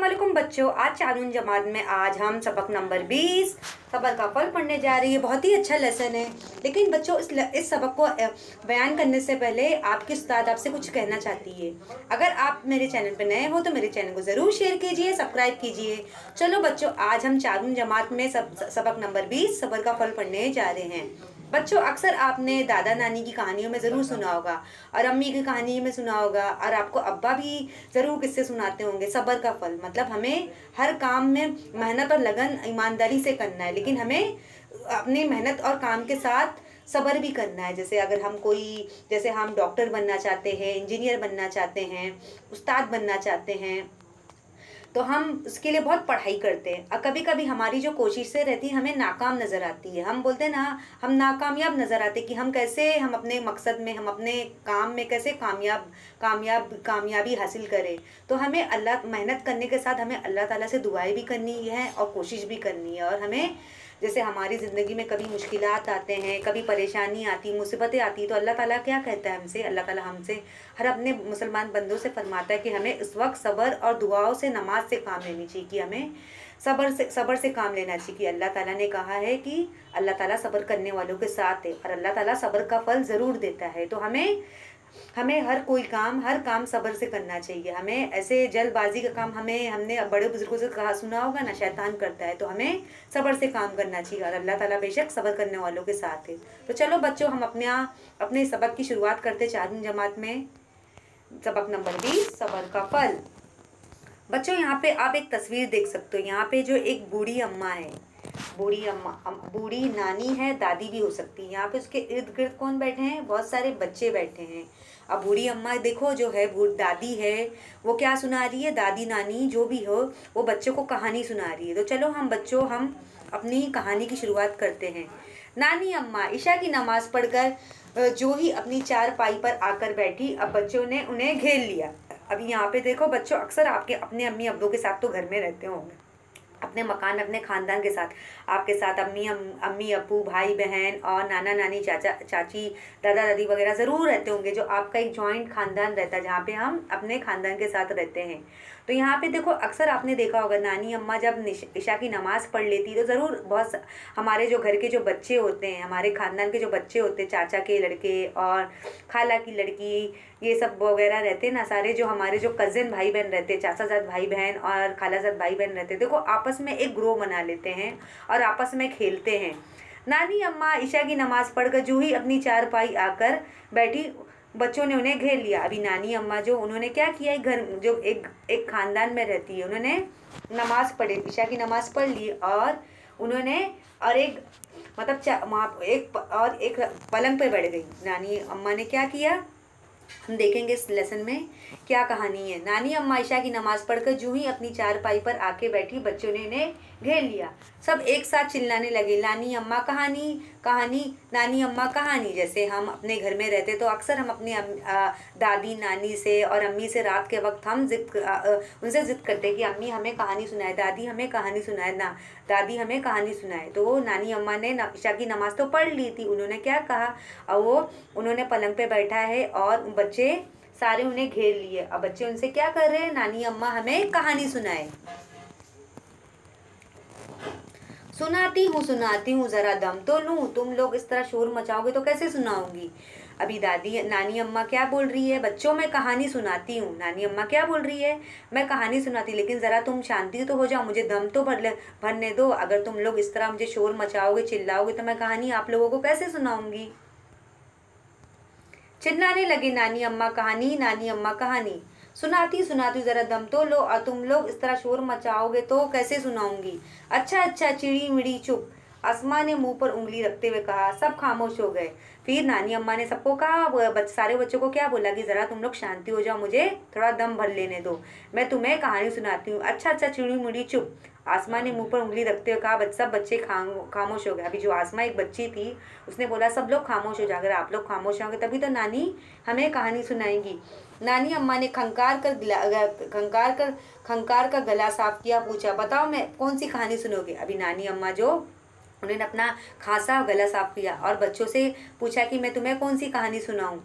अस्सलामुअलैकुम बच्चों, आज चारून जमात में आज हम सबक नंबर 20 सबर का फल पढ़ने जा रही है। बहुत ही अच्छा लेसन है। लेकिन बच्चों इस सबक को बयान करने से पहले आपकी उस्ताद आपसे कुछ कहना चाहती है। अगर आप मेरे चैनल पर नए हो तो मेरे चैनल को ज़रूर शेयर कीजिए, सब्सक्राइब कीजिए। चलो बच्चों, आज हम चारून जमात में सबक नंबर 20 सबर का फल पढ़ने जा रहे हैं। बच्चों, अक्सर आपने दादा नानी की कहानियों में ज़रूर सुना होगा और अम्मी की कहानी में सुना होगा और आपको अब्बा भी ज़रूर किस्से सुनाते होंगे। सब्र का फल मतलब हमें हर काम में मेहनत और लगन ईमानदारी से करना है, लेकिन हमें अपनी मेहनत और काम के साथ सब्र भी करना है। जैसे हम डॉक्टर बनना चाहते हैं, इंजीनियर बनना चाहते हैं, उस्ताद बनना चाहते हैं, तो हम उसके लिए बहुत पढ़ाई करते हैं और कभी कभी हमारी जो कोशिशें रहती हैं हमें नाकाम नज़र आती है। हम बोलते हैं ना, हम नाकामयाब नज़र आते कि हम अपने मकसद में, हम अपने काम में कैसे कामयाबी हासिल करें। तो हमें अल्लाह मेहनत करने के साथ हमें अल्लाह ताला से दुआएं भी करनी है और कोशिश भी करनी है। और हमें जैसे हमारी ज़िंदगी में कभी मुश्किलात आते हैं, कभी परेशानी आती, मुसीबतें आती, तो अल्लाह ताला क्या कहता है हमसे? अल्लाह ताला हमसे हर अपने मुसलमान बंदों से फरमाता है कि हमें इस वक्त सब्र और दुआओं से, नमाज से काम लेनी चाहिए, कि हमें सब्र से काम लेना चाहिए। कि अल्लाह ताला ने कहा है कि अल्लाह ताला सब्र करने वालों के साथ है और अल्लाह ताला सब्र का फल ज़रूर देता है। तो हमें हर काम सब्र से करना चाहिए। हमें ऐसे जल्दबाजी का काम हमने बड़े बुजुर्गों से कहा सुना होगा ना, शैतान करता है। तो हमें सब्र से काम करना चाहिए और अल्लाह ताला बेशक सब्र करने वालों के साथ है। तो चलो बच्चों, हम अपने सबक की शुरुआत करते चारून जमात में। सबक नंबर 20 सब्र का फल। बच्चों, यहाँ पे आप एक तस्वीर देख सकते हो। यहाँ पे जो एक बूढ़ी अम्मा है, बूढ़ी नानी है, दादी भी हो सकती है। यहाँ पे उसके इर्द गिर्द कौन बैठे हैं? बहुत सारे बच्चे बैठे हैं। अब बूढ़ी अम्मा देखो, जो है दादी है, वो क्या सुना रही है? दादी नानी जो भी हो, वो बच्चों को कहानी सुना रही है। तो चलो हम अपनी कहानी की शुरुआत करते हैं। नानी अम्मा ईशा की नमाज पढ़कर जो ही अपनी चारपाई पर आकर बैठी, अब बच्चों ने उन्हें घेर लिया। अभी यहाँ पे देखो बच्चों, अक्सर आपके अपने अम्मी अब्बों के साथ तो घर में रहते होंगे, अपने मकान में अपने खानदान के साथ। आपके साथ अम्मी अब्बू, भाई बहन और नाना नानी, चाचा चाची, दादा दादी वगैरह ज़रूर रहते होंगे। जो आपका एक जॉइंट खानदान रहता है जहाँ पे हम अपने खानदान के साथ रहते हैं। तो यहाँ पे देखो, अक्सर आपने देखा होगा नानी अम्मा जब ईशा की नमाज़ पढ़ लेती तो ज़रूर हमारे जो घर के जो बच्चे होते हैं, हमारे खानदान के जो बच्चे होते हैं, चाचा के लड़के और खाला की लड़की, ये सब वगैरह रहते हैं ना, सारे जो हमारे जो कज़िन भाई बहन रहते हैं, चाचाजाद भाई बहन और खालाजाद भाई बहन रहते हैं, देखो आपस में एक ग्रुप बना लेते हैं और आपस में खेलते हैं। नानी अम्मा ईशा की नमाज़ पढ़कर जो ही अपनी चारपाई आकर बैठी, बच्चों ने उन्हें घेर लिया। अभी नानी अम्मा जो उन्होंने क्या किया, घर जो एक खानदान में रहती है, उन्होंने नमाज़ पढ़ी, ईशा की नमाज़ पढ़ ली और उन्होंने और एक मतलब एक पलंग पे बैठ गई। नानी अम्मा ने क्या किया, हम देखेंगे इस लेसन में क्या कहानी है। नानी अम्मा ईशा की नमाज़ पढ़कर जो ही अपनी चारपाई पर आके बैठी, बच्चों ने इन्हें घेर लिया। सब एक साथ चिल्लाने लगे, नानी अम्मा कहानी, कहानी, नानी अम्मा कहानी। जैसे हम अपने घर में रहते तो अक्सर हम अपनी दादी नानी से और अम्मी से रात के वक्त हम उनसे ज़िद करते कि अम्मी हमें कहानी सुनाए, दादी हमें कहानी सुनाए, ना दादी हमें कहानी सुनाए। तो वो नानी अम्मा ने ईशा की नमाज़ तो पढ़ ली थी, उन्होंने क्या कहा, और उन्होंने पलंग पे बैठा है और बच्चे सारे उन्हें घेर लिए। अब बच्चे उनसे क्या कर रहे हैं, नानी अम्मा हमें कहानी सुनाए। सुनाती हूँ ज़रा दम तो लूँ, तुम लोग इस तरह शोर मचाओगे तो कैसे सुनाऊंगी। अभी नानी अम्मा क्या बोल रही है, बच्चों मैं कहानी सुनाती हूँ। नानी अम्मा क्या बोल रही है, मैं कहानी सुनाती, लेकिन ज़रा तुम शांति तो हो जाओ, मुझे दम तो भरने दो। अगर तुम लोग इस तरह मुझे शोर मचाओगे, चिल्लाओगे, तो मैं कहानी आप लोगों को कैसे सुनाऊंगी। चिल्लाने लगे नानी अम्मा कहानी, नानी अम्मा कहानी। सुनाती ज़रा दम तो लो, और तुम लोग इस तरह शोर मचाओगे तो कैसे सुनाऊंगी। अच्छा चिड़ी मिड़ी चुप, आसमां ने मुंह पर उंगली रखते हुए कहा। सब खामोश हो गए। फिर नानी अम्मा ने सबको कहा, सारे बच्चों को क्या बोला कि ज़रा तुम लोग शांति हो जाओ, मुझे थोड़ा दम भर लेने दो, मैं तुम्हें कहानी सुनाती हूँ। अच्छा चिड़ी मिड़ी चुप, आसमां ने मुंह पर उंगली रखते हुए कहा। सब बच्चे खामोश हो गए। अभी जो आसमां एक बच्ची थी, उसने बोला सब लोग खामोश हो जाओ, अगर आप लोग खामोश होंगे तभी तो नानी हमें कहानी सुनाएंगी। नानी अम्मा ने खंकार कर गला साफ किया, पूछा बताओ मैं कौन सी कहानी सुनोगे। अभी नानी अम्मा जो उन्होंने अपना खांसा गला साफ किया और बच्चों से पूछा कि मैं तुम्हें कौन सी कहानी सुनाऊं।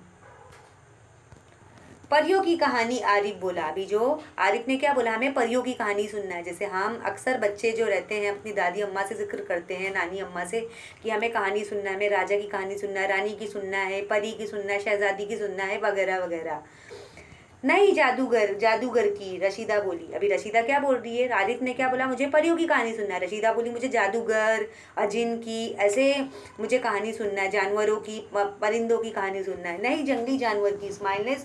परियों की कहानी आरिफ बोला। अभी जो आरिफ ने क्या बोला, हमें परियों की कहानी सुनना है। जैसे हम अक्सर बच्चे जो रहते हैं अपनी दादी अम्मा से जिक्र करते हैं, नानी अम्मा से, कि हमें कहानी सुनना है, हमें राजा की कहानी सुनना है, रानी की सुनना है, परी की सुनना है, शहजादी की सुनना है, वगैरह वगैरह। नहीं, जादूगर, जादूगर की, रशीदा बोली। अभी रशीदा क्या बोल रही है, आरिफ ने क्या बोला, मुझे परियों की कहानी सुनना है। रशीदा बोली मुझे जादूगर, अजिन की, ऐसे मुझे कहानी सुनना है, जानवरों की, परिंदों की कहानी सुनना है। नहीं, जंगली जानवर की, इस्माइल ने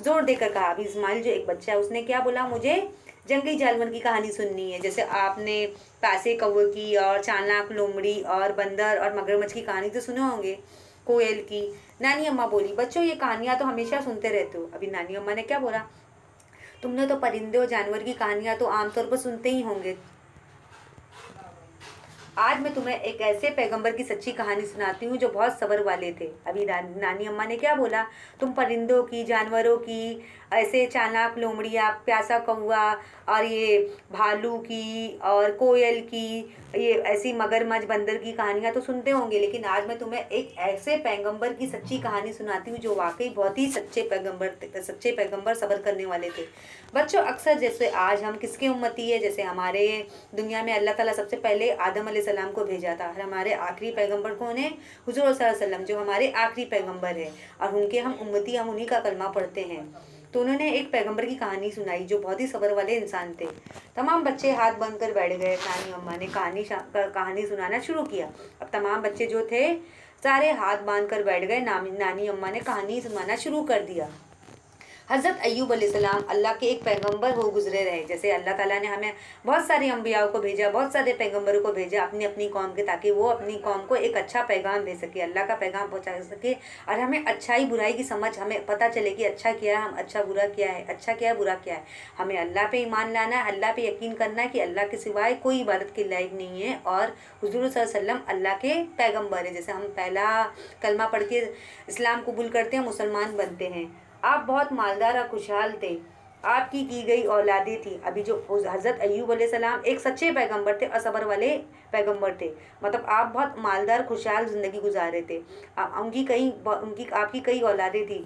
जोर देकर कहा। अभी इस्माइल जो एक बच्चा है उसने क्या बोला, मुझे जंगली जानवर की कहानी सुननी है। जैसे आपने पैसे कौवे की और चालाक लोमड़ी और बंदर और मगरमच्छ की कहानी तो सुने होंगे, कोयल की। नानी अम्मा बोली, बच्चों ये कहानियां तो हमेशा सुनते रहते हो। अभी नानी अम्मा ने क्या बोला, तुमने तो परिंदे और जानवर की कहानियां तो आमतौर पर सुनते ही होंगे। आज मैं तुम्हें एक ऐसे पैगंबर की सच्ची कहानी सुनाती हूँ जो बहुत सब्र वाले थे। अभी नानी अम्मा ने क्या बोला, तुम परिंदों की, जानवरों की, ऐसे चालाक लोमड़िया, प्यासा कौवा और ये भालू की और कोयल की, ये ऐसी मगरमच्छ बंदर की कहानियाँ तो सुनते होंगे, लेकिन आज मैं तुम्हें एक ऐसे पैगंबर की सच्ची कहानी सुनाती हूँ जो वाकई बहुत ही सच्चे पैगंबर सब्र करने वाले थे। बच्चों, अक्सर जैसे आज हम किसके उम्मती है, जैसे हमारे दुनिया में अल्लाह ताला सबसे पहले आदम अलैहिस्सलाम को भेजा था, और हमारे आखिरी पैगंबर कौन है, हुजूर सल्लल्लाहु अलैहि वसल्लम, जो हमारे आखिरी पैगंबर है, और उनके हम उम्मती, हम उन्हीं का कलमा पढ़ते हैं। तो उन्होंने एक पैगंबर की कहानी सुनाई जो बहुत ही सब्र वाले इंसान थे। तमाम बच्चे हाथ बंद कर बैठ गए। नानी अम्मा ने कहानी सुनाना शुरू किया। अब तमाम बच्चे जो थे सारे हाथ बांध कर बैठ गए। नानी अम्मा ने कहानी सुनाना शुरू कर दिया। हज़रत अय्यूब अलैहिस्सलाम अल्लाह के एक पैगंबर हो गुजरे रहे। जैसे अल्लाह ताला ने हमें बहुत सारे अम्बियाओं को भेजा, बहुत सारे पैगंबरों को भेजा अपनी अपनी कौम के, ताकि वो अपनी कौम को एक अच्छा पैगाम दे सके, अल्लाह का पैगाम पहुंचा सके, और हमें अच्छाई बुराई की समझ, हमें पता चले कि अच्छा क्या है, हम अच्छा बुरा क्या है, अच्छा क्या है बुरा क्या है। हमें अल्लाह पे ईमान लाना है, अल्लाह पे यकीन करना है कि अल्लाह के सिवाय कोई इबादत के लायक नहीं है, और हुजूर सल्लल्लाहु अलैहि वसल्लम अल्लाह के पैगंबर है। जैसे हम पहला कलमा पढ़ के इस्लाम कबूल करते हैं, मुसलमान बनते हैं। आप बहुत मालदार और खुशहाल थे, आपकी की गई औलादें थी। अभी जो हज़रत अय्यूब अलैहिस्सलाम एक सच्चे पैगंबर थे और सब्र वाले पैगंबर थे, मतलब आप बहुत मालदार खुशहाल ज़िंदगी गुजार रहे थे। आपकी कई औलादें थी,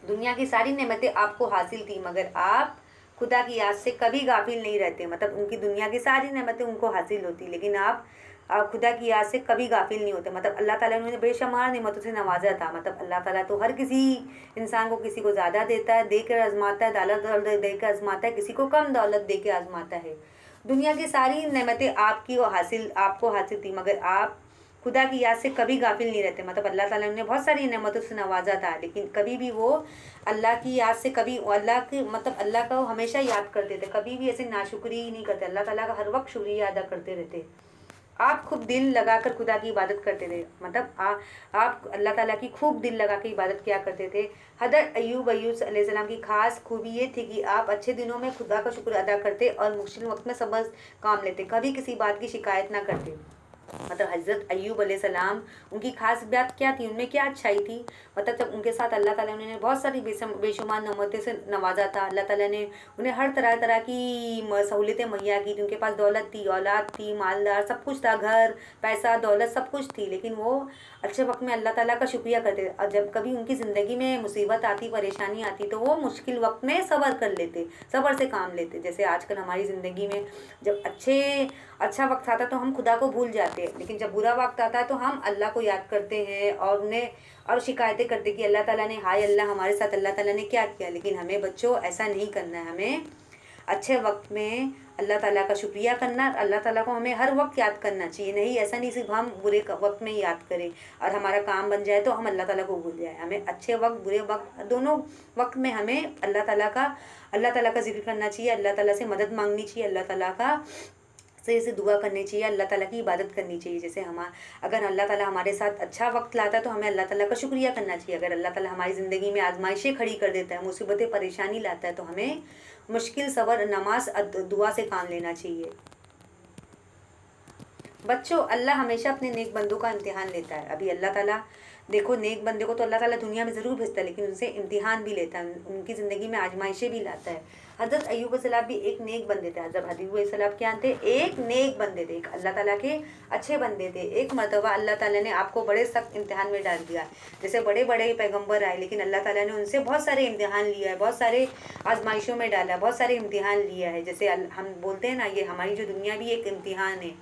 दुनिया की सारी नेमतें आपको हासिल थी, मगर आप खुदा की याद से कभी गाफिल नहीं रहते। मतलब उनकी दुनिया की सारी नेमतें उनको हासिल होती, लेकिन आप खुदा की याद से कभी गाफिल नहीं होते। मतलब अल्लाह ताला ने उन्हें बेशुमार नेमतों से नवाजा था। मतलब अल्लाह ताला तो हर किसी इंसान को किसी को ज़्यादा देता है, देकर आजमाता है, दौलत देकर आजमाता है, किसी को कम दौलत दे के आजमाता है। दुनिया की सारी नेमतें आपको हासिल थी, मगर आप खुदा की याद से कभी गाफिल नहीं रहते। मतलब अल्लाह ताला ने उन्हें बहुत सारी नेमतों से नवाजा था, लेकिन कभी भी वो अल्लाह की याद से, कभी अल्लाह का वो हमेशा याद करते थे, कभी भी ऐसे नाशुक्री नहीं करते, अल्लाह ताला का हर वक्त शुक्रिया अदा करते रहते। आप खूब दिल लगाकर खुदा की इबादत करते थे। मतलब आप अल्लाह ताला की खूब दिल लगा के इबादत किया करते थे। हज़रत अय्यूब अलैहिस्सलाम की खास खूबी ये थी कि आप अच्छे दिनों में खुदा का शुक्र अदा करते और मुश्किल वक्त में सब्र काम लेते, कभी किसी बात की शिकायत ना करते। मतलब हज़रत अय्यूब अलैहिस्सलाम, उनकी खास बात क्या थी, उनमें क्या अच्छाई थी, मतलब जब उनके साथ अल्लाह ताला ने बहुत सारी बेशुमार नेमतों से नवाजा था। अल्लाह ताला ने उन्हें हर तरह तरह की सहूलियतें मुहैया की थी। उनके पास दौलत थी, औलाद थी, मालदार सब कुछ था, घर पैसा दौलत सब कुछ थी, लेकिन वो अच्छे वक्त में अल्लाह ताला का शुक्रिया करते। और जब कभी उनकी ज़िंदगी में मुसीबत आती, परेशानी आती, तो वो मुश्किल वक्त में सब्र कर लेते, सब्र से काम लेते। जैसे आजकल हमारी ज़िंदगी में जब अच्छा वक्त आता तो हम खुदा को भूल जाते हैं, लेकिन जब बुरा वक्त आता है तो हम अल्लाह को याद करते हैं और उन्हें और शिकायतें करते कि अल्लाह ताला ने, हाय अल्लाह हमारे साथ अल्लाह ताला ने क्या किया। लेकिन हमें बच्चों ऐसा नहीं करना है। हमें अच्छे वक्त में अल्लाह ताला का शुक्रिया करना, अल्लाह ताला को हमें हर वक्त याद करना चाहिए। नहीं, ऐसा नहीं सिर्फ हम बुरे वक्त में याद करें और हमारा काम बन जाए तो हम अल्लाह ताला को भूल जाए। हमें अच्छे वक्त, बुरे वक्त, दोनों वक्त में हमें अल्लाह ताला का जिक्र करना चाहिए, अल्लाह ताला से मदद मांगनी चाहिए, अल्लाह ताला का से दुआ करनी चाहिए, अल्लाह ताला की इबादत करनी चाहिए। जैसे अगर अल्लाह ताला हमारे साथ अच्छा वक्त लाता है तो हमें अल्लाह ताला का शुक्रिया करना चाहिए। अगर अल्लाह ताला हमारी ज़िंदगी में आजमाइशें खड़ी कर देता है, मुसीबतें परेशानी लाता है, तो हमें मुश्किल सब्र, नमाज, दुआ से काम लेना चाहिए। बच्चों, अल्लाह हमेशा अपने नेक बंदों का इम्तिहान लेता है। अभी अल्लाह ताला देखो, नेक बंदे को तो अल्लाह ताला दुनिया में ज़रूर भेजता है, लेकिन उनसे इम्तिहान भी लेता है, उनकी ज़िंदगी में आजमाइशें भी लाता है। हज़रत अय्यूब अलैहिस्सलाम भी एक नेक बंदे थे। हज़रत अय्यूब अलैहिस्सलाम क्या थे? एक नेक बंदे थे, एक अल्लाह ताला के अच्छे बंदे थे। एक मर्तबा अल्लाह ताला ने आपको बड़े सख्त इम्तिहान में डाल दिया। जैसे बड़े-बड़े पैगंबर आए, लेकिन अल्लाह ताला ने उनसे बहुत सारे इम्तिहान लिया है, बहुत सारे आज़माइशों में डाला, बहुत सारे इम्तिहान लिया है। जैसे हम बोलते हैं ना, ये हमारी जो दुनिया भी एक इम्तिहान है।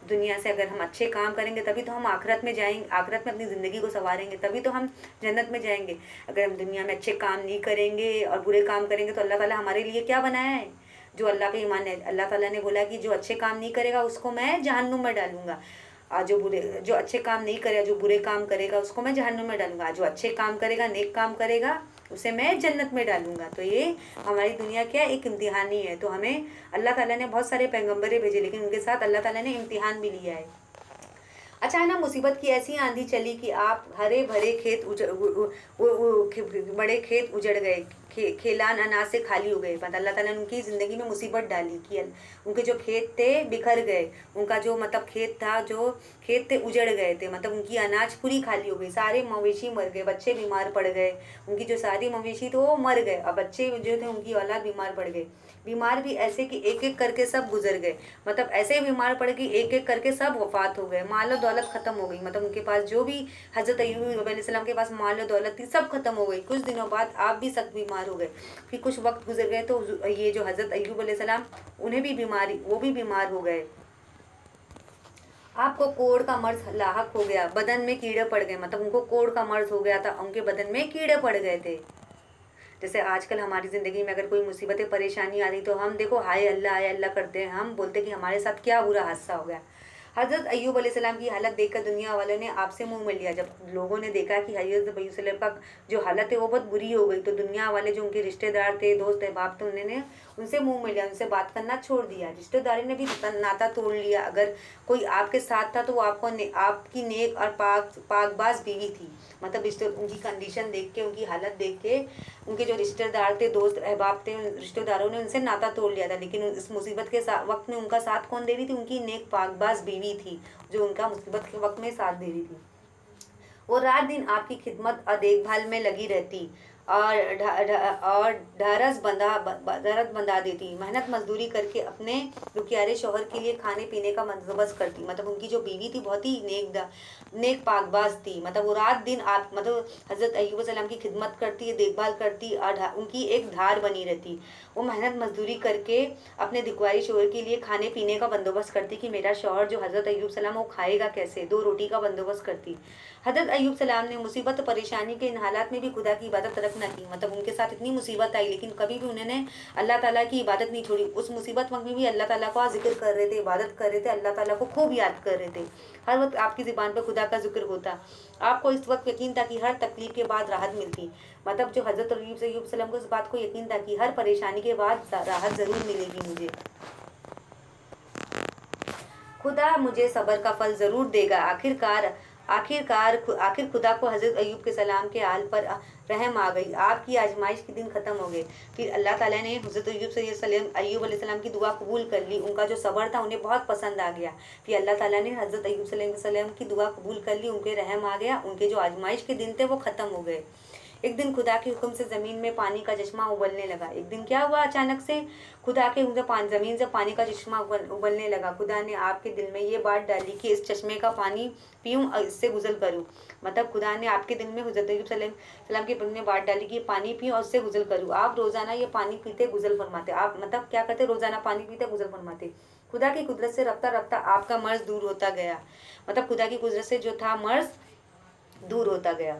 दुनिया से अगर हम अच्छे काम करेंगे तभी तो हम आखिरत में जाएँगे, आखिरत में अपनी ज़िंदगी को सँवारेंगे, तभी तो हम जन्नत में जाएँगे। अगर हम दुनिया में अच्छे काम नहीं करेंगे और बुरे काम करेंगे तो अल्लाह ताला हमारे लिए क्या बनाया है? जो अल्लाह पे ईमान है, अल्लाह ताला ने बोला कि जो अच्छे काम नहीं करेगा उसको मैं जहन्नुम में डालूँगा। जो अच्छे काम नहीं करेगा, जो बुरे काम करेगा उसको मैं जहन्नुम में डालूँगा। जो अच्छे काम करेगा, नेक काम करेगा, उसे मैं जन्नत में डालूँगा। तो ये हमारी दुनिया क्या है? एक इम्तिहान ही है। तो हमें अल्लाह ताला ने बहुत सारे पैगंबरें भेजे, लेकिन उनके साथ अल्लाह ताला ने इम्तिहान भी लिया है। अचानक मुसीबत की ऐसी आंधी चली कि आप हरे भरे खेत बड़े खेत उजड़ गए, खेलान अनाज से खाली हो गए। मतलब अल्लाह ताला ने उनकी ज़िंदगी में मुसीबत डाली कि उनके जो खेत थे बिखर गए, उनका जो मतलब खेत था, जो खेत थे उजड़ गए थे, मतलब उनकी अनाज पूरी खाली हो गई, सारे मवेशी मर गए, बच्चे बीमार पड़ गए, उनकी जो सारी मवेशी थे वो मर गए और बच्चे जो थे उनकी औलाद बीमार पड़ गए। बीमार भी ऐसे कि एक एक करके सब गुजर गए, मतलब ऐसे बीमार पड़ गए एक एक करके सब वफात हो गए, माल और दौलत ख़त्म हो गई। मतलब उनके पास जो भी हज़रत अय्यूब अलैहिस्सलाम के पास माल और दौलत थी सब खत्म हो गई। कुछ दिनों बाद आप भी सख्त बीमार हो गए। फिर कुछ वक्त गुजर गए तो ये जो हज़रत अय्यूब अलैहिस्सलाम उन्हें भी बीमारी, वो भी बीमार हो गए। आपको कोढ़ का मर्ज लाहक हो गया, बदन में कीड़े पड़ गए, मतलब उनको कोढ़ का मर्ज हो गया था, उनके बदन में कीड़े पड़ गए थे। जैसे आजकल हमारी ज़िंदगी में अगर कोई मुसीबतें परेशानी आ रही तो हम देखो हाय अल्लाह करते हैं, हम बोलते कि हमारे साथ क्या बुरा हादसा हो गया। हज़रत अय्यूब अलैहिस्सलाम की हालत देखकर दुनिया वालों ने आपसे मुंह मोड़ लिया। जब लोगों ने देखा कि हज़रत अय्यूब अलैहिस्सलाम का जो हालत है वो बहुत बुरी हो गई, तो दुनिया वाले जो उनके रिश्तेदार थे, दोस्त अहबाब थे, उन्होंने उनसे मुंह मोड़ लिया, उनसे बात करना छोड़ दिया, रिश्तेदारी ने भी नाता तोड़ लिया। अगर कोई आपके साथ था तो वो आपकी नेक और पाकबाज बीवी थी। मतलब उनकी कंडीशन देख के, उनकी हालत देख के उनके जो रिश्तेदार थे, दोस्त अहबाब थे, उन रिश्तेदारों ने उनसे नाता तोड़ लिया था। लेकिन इस मुसीबत के वक्त में उनका साथ कौन दे रही थी? उनकी नेक पाकबाज बीवी थी, जो उनका मुसीबत के वक्त में साथ दे रही थी। वो रात दिन आपकी खिदमत और देखभाल में लगी रहती और ढारस बंधा देती, मेहनत मजदूरी करके अपने दुखियारे शौहर के लिए खाने पीने का बंदोबस्त करती। मतलब उनकी जो बीवी थी बहुत ही नेक पाकबाज थी। मतलब वो रात दिन आप मतलब हज़रत अय्यूब सलाम की खिदमत करती, देखभाल करती और उनकी एक धार बनी रहती। वो मेहनत मजदूरी करके अपने दुखियारे शौहर के लिए खाने पीने का बंदोबस्त करती कि मेरा शौहर जो हज़रत अय्यूब सलाम वो खाएगा कैसे, 2 रोटी का बंदोबस्त करती। हज़रत अय्यूब सलाम ने मुसीबत परेशानी के इन हालात में भी खुदा की इबादत तर्क न की। मतलब उनके साथ इतनी मुसीबत आई लेकिन कभी भी उन्होंने अल्लाह ताला की इबादत नहीं छोड़ी। उस मुसीबत वक्त में भी अल्लाह ताला का जिक्र कर रहे थे, इबादत कर रहे थे, अल्लाह ताला को खूब याद कर रहे थे। हर वक्त आपकी ज़ुबान पर खुदा का जिक्र होता। आपको इस वक्त यकीन था कि हर तकलीफ के बाद राहत मिलती। मतलब जो हज़रत अय्यूब सलाम को इस बात को यकीन था कि हर परेशानी के बाद राहत ज़रूर मिलेगी मुझे, खुदा मुझे सब्र का फल ज़रूर देगा। आखिर खुदा को हज़रत अय्यूब के सलाम के हाल पर रहम आ गई। आपकी आजमाइश के दिन ख़त्म हो गए। फिर अल्लाह ताला ने हज़रत अय्यूब अलैहिस्सलाम की दुआ कबूल कर ली। उनका जो सब्र था उन्हें बहुत पसंद आ गया। फिर अल्लाह ताला ने हज़रत अय्यूब सलाम की दुआ कबूल कर ली, उनके रहम आ गया। उनके जो आजमाइश के दिन थे वो ख़त्म हो गए। एक दिन खुदा के हुक्म से ज़मीन में पानी का चश्मा उबलने लगा। एक दिन क्या हुआ? अचानक से खुदा के हुक्म से ज़मीन से पानी का चश्मा उबलने लगा। खुदा ने आपके दिल में ये बात डाली कि इस चश्मे का पानी पीऊँ और इससे गुजर करूँ। मतलब खुदा ने आपके दिल में हज़रत अय्यूब सलाम के दिल में बात डाली कि पानी पीऊँ और उससे गुजर करूँ। आप रोज़ाना ये पानी पीते गुजर फरमाते। आप मतलब क्या करते? रोज़ाना पानी पीते गुजर फरमाते। खुदा की कुदरत से रफ्ता रफ्ता आपका मर्ज दूर होता गया। मतलब खुदा की कुदरत से जो था मर्ज दूर होता गया।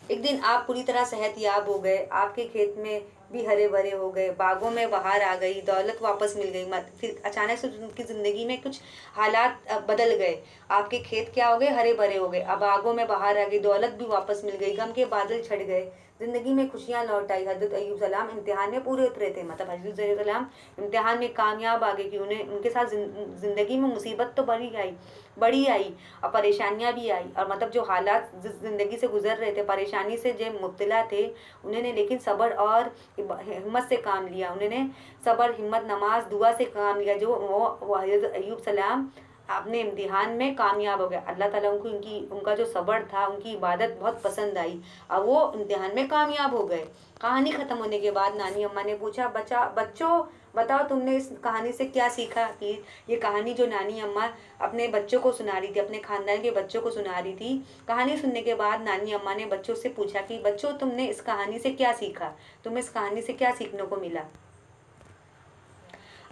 एक दिन आप पूरी तरह सेहतयाब हो गए। आपके खेत में भी हरे भरे हो गए, बागों में बहार आ गई, दौलत वापस मिल गई। फिर अचानक से उनकी ज़िंदगी में कुछ हालात बदल गए। आपके खेत क्या हो गए? हरे भरे हो गए। अब बागों में बहार आ गई, दौलत भी वापस मिल गई, गम के बादल छट गए, ज़िंदगी में खुशियाँ लौट आई। हज़रत अय्यूब सलाम इम्तिहान में पूरे उतरे थे। मतलब हज़रत अय्यूब सलाम इम्तिहान में कामयाब आ गए कि उन्हें उनके साथ ज़िंदगी में मुसीबत तो बड़ी आई और परेशानियां भी आई। और मतलब जो हालात ज़िंदगी से गुजर रहे थे, परेशानी से जो मुब्तला थे, उन्होंने लेकिन सब्र और हिम्मत से काम लिया। उन्होंने सब्र, हिम्मत, नमाज, दुआ से काम लिया। जो वो हज़रत अय्यूब सलाम अपने इम्तिहान में कामयाब हो गए। अल्लाह ताला उनको उनका जो सब्र था, उनकी इबादत बहुत पसंद आई और वो इम्तिहान में कामयाब हो गए। कहानी ख़त्म होने के बाद नानी अम्मा ने पूछा, बच्चों बताओ तुमने इस कहानी से क्या सीखा। कि ये कहानी जो नानी अम्मा अपने बच्चों को सुना रही थी, अपने ख़ानदान के बच्चों को सुना रही थी। कहानी सुनने के बाद नानी अम्मा ने बच्चों से पूछा कि बच्चों तुमने इस कहानी से क्या सीखा, तुम्हें इस कहानी से क्या सीखने को मिला।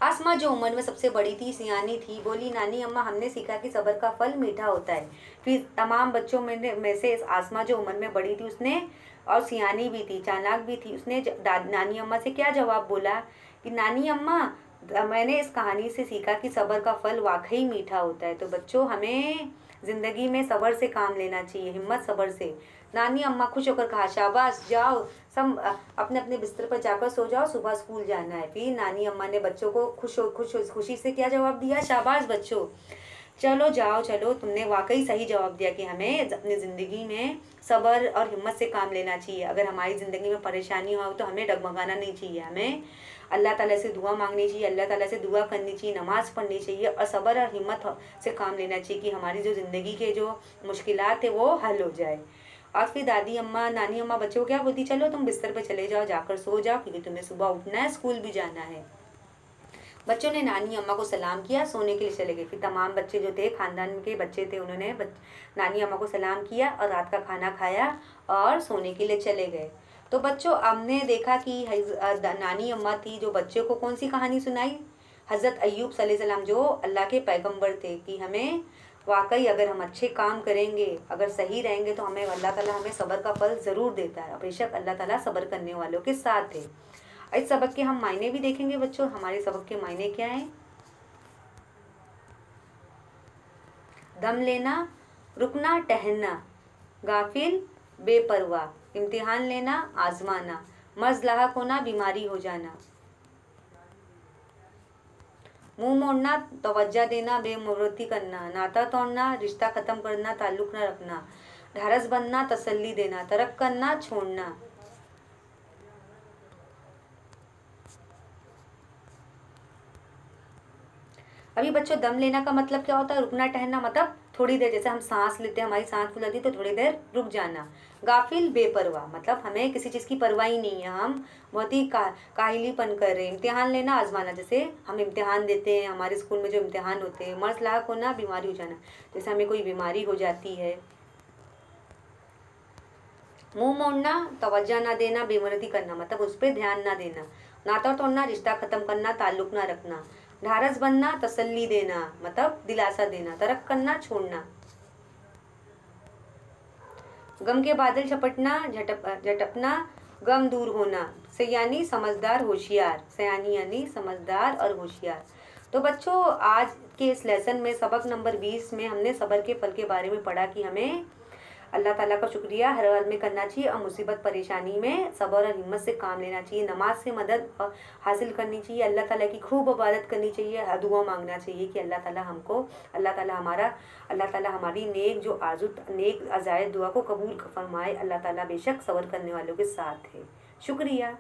आसमा जो उम्र में सबसे बड़ी थी, सियानी थी, बोली, नानी अम्मा हमने सीखा कि सब्र का फल मीठा होता है। फिर तमाम बच्चों में से आसमा जो उम्र में बड़ी थी उसने, और सियानी भी थी, चालाक भी थी, उसने नानी अम्मा से क्या जवाब बोला कि नानी अम्मा मैंने इस कहानी से सीखा कि सब्र का फल वाकई मीठा होता है। तो बच्चों हमें ज़िंदगी में सब्र से काम लेना चाहिए, हिम्मत सब्र से। नानी अम्मा खुश होकर कहा, शाबाश, जाओ सब अपने अपने बिस्तर पर जाकर सो जाओ, सुबह स्कूल जाना है। फिर नानी अम्मा ने बच्चों को खुशी से क्या जवाब दिया, शाबाश बच्चों, चलो जाओ, चलो तुमने वाकई सही जवाब दिया कि हमें अपनी ज़िंदगी में सब्र और हिम्मत से काम लेना चाहिए। अगर हमारी ज़िंदगी में परेशानी हो तो हमें डगमगाना नहीं चाहिए, हमें अल्लाह ताला से दुआ मांगनी चाहिए, अल्लाह ताला से दुआ करनी चाहिए, नमाज़ पढ़नी चाहिए और सब्र और हिम्मत से काम लेना चाहिए कि हमारी जो ज़िंदगी के जो मुश्किलात है वो हल हो जाए। और फिर नानी अम्मा बच्चों को क्या बोलती, चलो तुम बिस्तर पे चले जाओ, जाकर सो जाओ, क्योंकि तुम्हें सुबह उठना है, स्कूल भी जाना है। बच्चों ने नानी अम्मा को सलाम किया, सोने के लिए चले गए। फिर तमाम बच्चे जो थे, खानदान के बच्चे थे, उन्होंने नानी अम्मा को सलाम किया और रात का खाना खाया और सोने के लिए चले गए। तो बच्चों हमने देखा कि नानी अम्मा थी जो बच्चों को कौन सी कहानी सुनाई, हज़रत अय्यूब सलाम जो अल्लाह के पैगंबर थे, कि हमें वाकई अगर हम अच्छे काम करेंगे, अगर सही रहेंगे तो हमें अल्लाह ताला हमें सब्र का फल ज़रूर देता है। बेशक अल्लाह ताला सब्र करने वालों के साथ है। इस सबक के हम मायने भी देखेंगे बच्चों। हमारे सबक के मायने क्या हैं? दम लेना, रुकना, ठहरना, गाफिल, बेपरवाह, इम्तिहान लेना, आजमाना, मर्ज लाहक होना, बीमारी हो जाना, मुंह मोड़ना, तवज्जो देना, बेमुरती करना, नाता तोड़ना, रिश्ता ख़त्म करना, ताल्लुक़ न रखना, ढारस बनना, तसल्ली देना, तरक करना, छोड़ना। अभी बच्चों दम लेना का मतलब क्या होता है? रुकना, ठहरना मतलब थोड़ी देर, जैसे हम सांस लेते हैं, हमारी सांस फूल जाती है तो थोड़ी देर रुक जाना। गाफिल, बेपरवाह मतलब हमें किसी चीज़ की परवाह ही नहीं है, हम बहुत ही काहिलीपन कर रहे हैं। इम्तिहान लेना, आजमाना, जैसे हम इम्तिहान देते हैं, हमारे स्कूल में जो इम्तिहान होते हैं। मर्ज लाहक होना, बीमारी हो जाना, जैसे हमें कोई बीमारी हो जाती है। मुंह मोड़ना, तवज्जो ना देना, बेमुरती करना मतलब उस पर ध्यान ना देना। नाता तोड़ना, रिश्ता ख़त्म करना, ताल्लुक़ ना रखना। ढारस बनना, तसल्ली देना मतलब दिलासा देना। तरक करना, छोड़ना। गम के बादल झपटना, झटपना, गम दूर होना। सयानी, समझदार, होशियार, सयानी यानी समझदार और होशियार। तो बच्चों आज के इस लेसन में सबक नंबर 20 में हमने सब्र के फल के बारे में पढ़ा कि हमें अल्लाह ताला का शुक्रिया हर हाल में करना चाहिए और मुसीबत परेशानी में सब्र और हिम्मत से काम लेना चाहिए। नमाज से मदद हासिल करनी चाहिए, अल्लाह ताला की खूब इबादत करनी चाहिए, दुआ मांगना चाहिए कि अल्लाह ताला हमारी नेक अजायद दुआ को कबूल फरमाए। अल्लाह ताला बेशक सब्र करने वालों के साथ है। शुक्रिया।